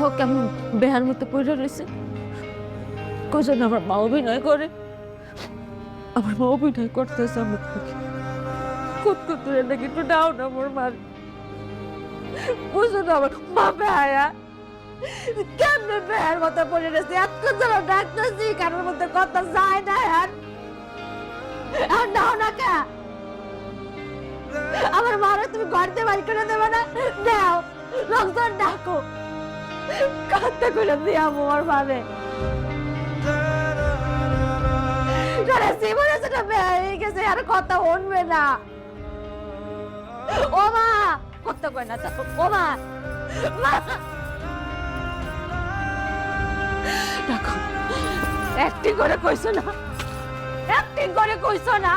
দেখো কেমন বেহার মতো পড়ে রয়েছে। কজন আমার মা অভিনয় করে, আমার মা অভিনয় করতেছে আমার পক্ষে। কত দূরে নাকি একটু ডাও না আমার মার। বুঝো না আমার মা বেহায়া কেমনে বেহার মতো পড়ে রয়েছে। এতক্ষণ ধরে ডাকতেছি কারোর মধ্যে কথা যায় না। আর নাও না কা আমার মারা তুমি ঘরতে বাড়ি করে দেবে না? দাও লোকজন ডাকো, কথা করে দিয়াম আমার ভাবে। জীবনে সেটা বেড়ে গেছে, আর কথা উঠবে না। ও মা কথা কয় না, ও মা দেখো অ্যাক্টিং করে কইছো না, অ্যাক্টিং করে কইছো না।